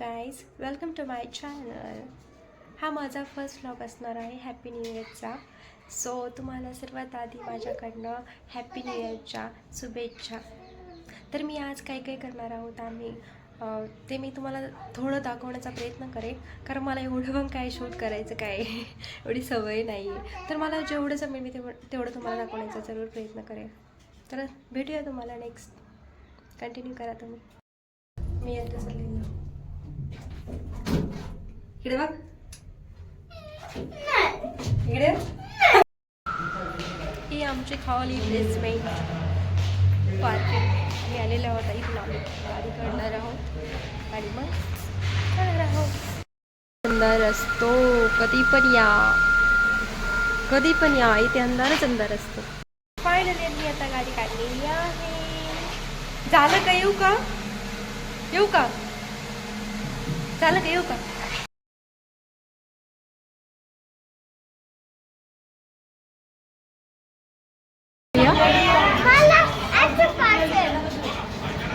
Guys, welcome to my channel. हा माझा first vlog असणार आहे हॅपी न्यू इयरचा. सो तुम्हाला सर्वात आधी माझ्याकडनं हॅपी न्यू इयरच्या शुभेच्छा. तर मी आज काय काय करणार आहोत आम्ही ते मी तुम्हाला थोडं दाखवण्याचा प्रयत्न करेन, कारण मला एवढं पण काय शूट करायचं काय एवढी सवय नाही आहे. तर मला जेवढं जमेल मी तेवढं तुम्हाला दाखवण्याचा जरूर प्रयत्न करेन. तर भेटूया तुम्हाला नेक्स्ट. कंटिन्यू करा तुम्ही. मी आता चाललेलो इकडे बघ, इकडे. ही आमची खावली प्लेसमेंट पार्किंग. मी आलेलो आहोत इथून आम्ही गाडी काढणार आहोत आणि मग जाणार आहोत. अंधार असतो, कधी पण या इथे अंधारच अंधार असतो. फायनली मी आता गाडी काढलेली आहे. झालं का? येऊ का? झालं का? येऊ का?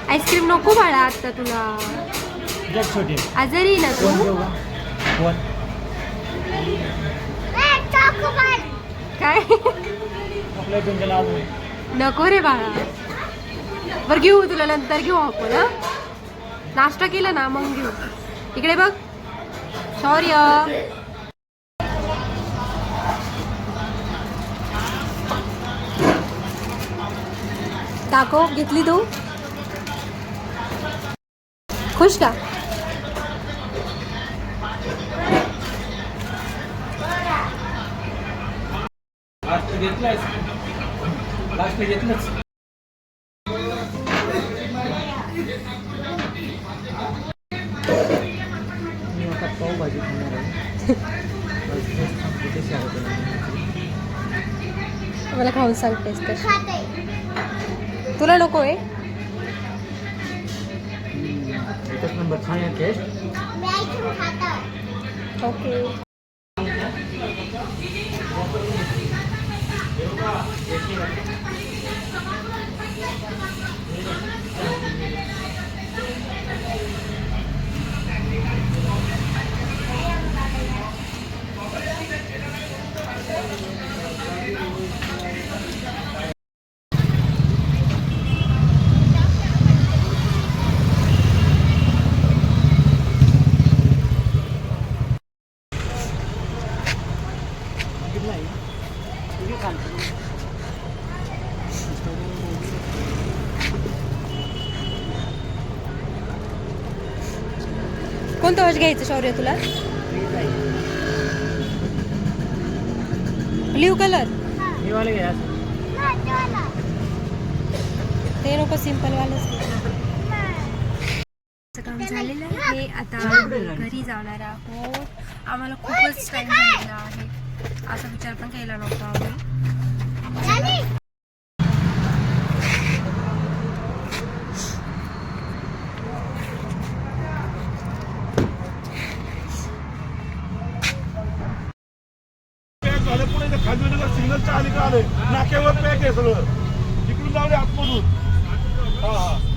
आईस्क्रीम नको बाळा आता तुला, आजारी ना तू. काय नको रे बाळा. बरं घेऊ, तुला नंतर घेऊ आपण. नाश्ता केला ना मग घेऊ. इकडे बघ. शौर्य दाखव. घेतली तू? खुश का? पावभाजी खाणार आहे. मला खाऊन सांगतेस कशी? तुला नको आहे? एकच नंबर, छान आहे टेस्ट. ओके. कोणतं वॉच घ्यायचं शौर्य तुला? Blue colour? ते नको, सिंपल वालंच. काम झालेलं आहे, आता घरी जाणार आहोत. आम्हाला खूपच टाइम झालेला आहे, असा विचार पण केला नव्हता आम्ही. सिग्नलच्या अलीकडे आले, नाक्यावर पॅक आहे सगळं. तिकडून जाऊ दे आतमधून. हा.